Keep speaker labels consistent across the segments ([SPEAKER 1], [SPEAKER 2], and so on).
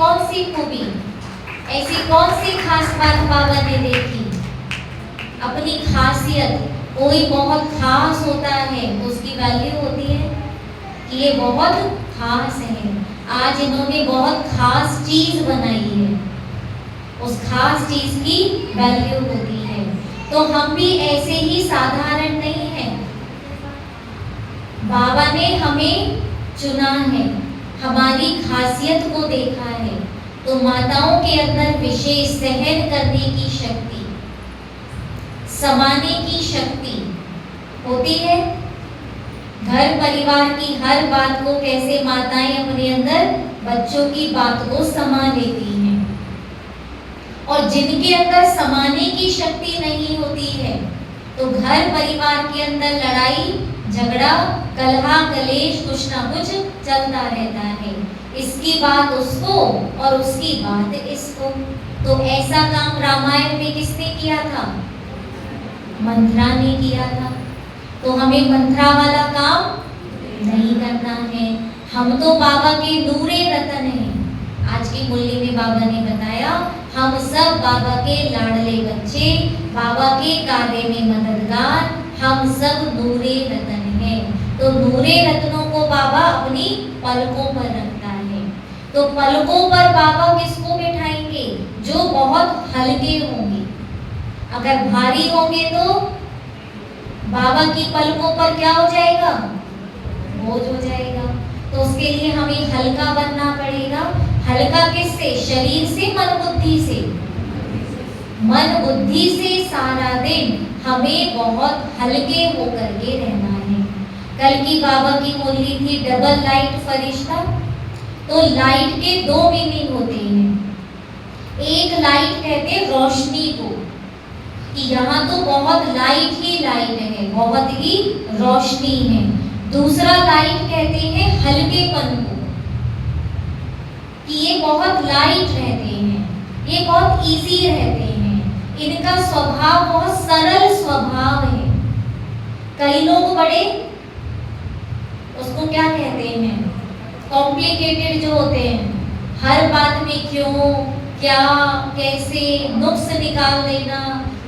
[SPEAKER 1] कौन सी खूबी, ऐसी कौन सी खास बात बाबा ने देखी? अपनी खासियत, कोई बहुत खास होता है तो उसकी वैल्यू होती है कि ये बहुत खास है, आज इन्होंने बहुत खास चीज बनाई है, उस खास चीज की वैल्यू होती है। तो हम भी ऐसे ही साधारण नहीं हैं। बाबा ने हमें चुना है, हमारी खासियत को देखा है। तो माताओं के अंदर विशेष सहन करने की शक्ति, समाने की शक्ति होती है। घर परिवार की हर बात को कैसे माताएं अपने अंदर बच्चों की बात को समा लेती हैं। और जिनके अंदर समाने की शक्ति नहीं होती है तो घर परिवार के अंदर लड़ाई झगड़ा कलहा कलेश कुछ ना कुछ चलता रहता है, इसकी बात उसको और उसकी बात इसको। तो ऐसा काम रामायण में किसने किया था? मंथरा ने किया था। तो हमें मंथरा वाला काम नहीं करना है। हम तो बाबा के नूरे रतन हैं। आज की मुरली में बाबा ने बताया हम सब बाबा के लाडले बच्चे, बाबा के कार्य में मददगार, हम सब नूरे रतन हैं। तो नूरे रत्नों को बाबा अपनी पलकों पर रखता है। तो पलकों पर बाबा किसको बैठाएंगे? जो बहुत हल्के होंगे। अगर भारी होंगे तो बाबा की पलकों पर क्या हो जाएगा? बोझ हो जाएगा। तो उसके लिए हमें हल्का बनना पड़ेगा। हल्का किससे? शरीर से, मन बुद्धि से। मन बुद्धि से सारा दिन हमें बहुत हल्के होकर के रहना है। कल की बाबा की मुरली थी डबल लाइट फरिश्ता। तो लाइट के दो मीनिंग होते हैं। एक लाइट कहते हैं रोशनी को, कि यहाँ तो बहुत लाइट ही लाइट है, बहुत ही रोशनी है। दूसरा लाइट कहते हैं हल्केपन को, कि ये बहुत लाइट रहते हैं, ये बहुत इजी रहते हैं, इनका स्वभाव बहुत सरल स्वभाव है। कई लोग बड़े उसको क्या कहते हैं, कॉम्प्लिकेटेड जो होते हैं, हर बात में क्यों, क्या, कैसे, नुक्स निकाल देना,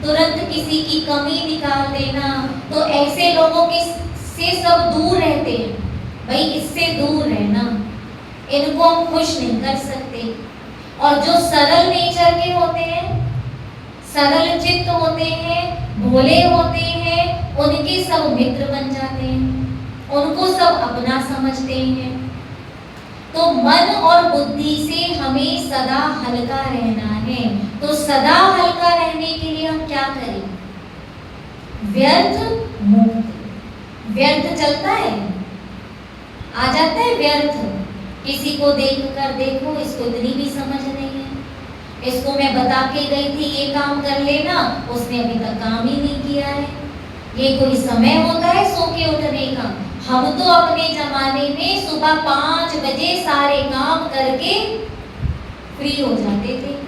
[SPEAKER 1] तुरंत किसी की कमी निकाल देना। तो ऐसे लोगों के से सब दूर रहते हैं। भाई इससे दूर रहना, इनको हम खुश नहीं कर सकते। और जो सरल नेचर के होते हैं, सरल चित्त होते हैं, भोले होते हैं, उनके सब मित्र बन जाते हैं, उनको सब अपना समझते हैं। तो मन और बुद्धि से हमें सदा हल्का रहना है। तो सदा हल्का रहने के लिए हम क्या करें? व्यर्थ मुक्त। व्यर्थ चलता है, आ जाता है व्यर्थ। किसी को देख कर देखो, इसको इतनी भी समझ नहीं है, इसको मैं बता के गई थी ये काम कर लेना, उसने अभी तक काम ही नहीं किया है। ये कोई समय होता है सो के उठने का? हम तो अपने जमाने में सुबह 5 बजे सारे काम करके फ्री हो जाते थे।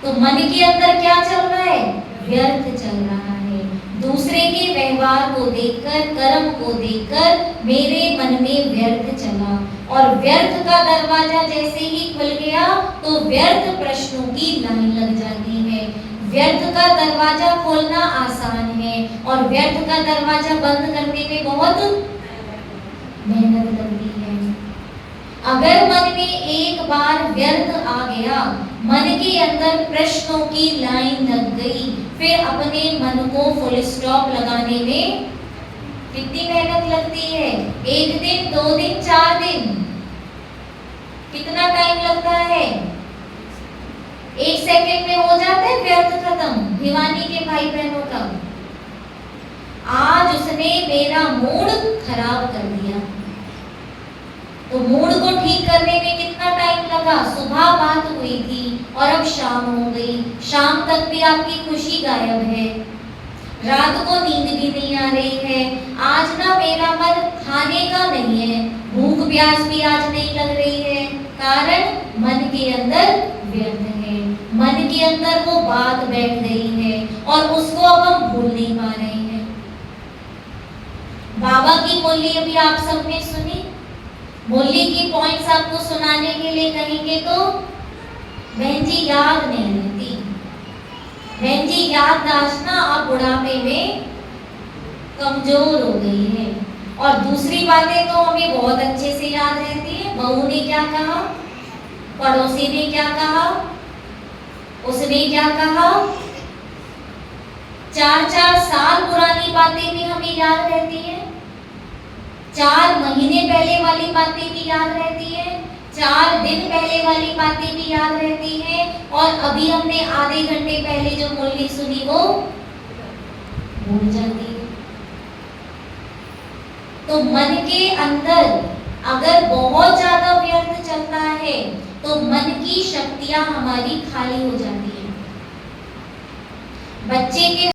[SPEAKER 1] तो मन के अंदर क्या चल रहा है? व्यर्थ चल रहा है। दूसरे के व्यवहार को देखकर, कर्म को देखकर मेरे मन में व्यर्थ चला, और व्यर्थ का दरवाजा जैसे ही खुल गया तो व्यर्थ प्रश्नों की लाइन लग जाती है। व्यर्थ का दरवाजा खोलना आसान है और व्यर्थ का दरवाजा बंद करने में बहुत मेहनत लगती है। अगर मन में एक बार व्यर्थ आ गया, मन के अंदर प्रश्नों की लाइन लग गई, फिर अपने मन को फुल स्टॉप लगाने में कितनी मेहनत लगती है? 1 दिन, 2 दिन, 4 दिन, कितना टाइम लगता है? 1 सेकंड में हो जाता है व्यर्थ खत्म। भिवानी के भाई बहनों का आज उसने मेरा मूड खराब कर दिया, तो मूड को ठीक करने में कितना टाइम लगा? सुबह बात हुई थी और अब शाम हो गई, शाम तक भी आपकी खुशी गायब है, रात को नींद भी नहीं आ रही है। आज ना मेरा मन खाने का नहीं है, भूख प्यास भी आज नहीं लग रही है, कारण मन के अंदर व्यर्थ है, मन के अंदर वो बात बैठ गई है और उसको अब हम भूल नहीं पा रहे हैं। बाबा की मुरली अभी आप सबने सुनी, मुरली की पॉइंट्स आपको सुनाने के लिए कहेंगे तो बहन जी याद नहीं रहती। बहन जी याददाश्त ना अब बुढ़ापे में कमजोर हो गई है। और दूसरी बातें तो हमें बहुत अच्छे से याद रहती है। बहू ने क्या कहा, पड़ोसी ने क्या कहा, उसने क्या कहा, 4-4 साल पुरानी बातें भी हमें याद रहती है। 4 महीने पहले वाली बातें भी याद रहती है, 4 दिन पहले वाली बातें भी याद रहती है, और अभी हमने आधे घंटे पहले जो मुरली सुनी वो भूल जाती है। तो मन के अंदर अगर बहुत ज्यादा व्यर्थ चलता है तो मन की शक्तियां हमारी खाली हो जाती है। बच्चे के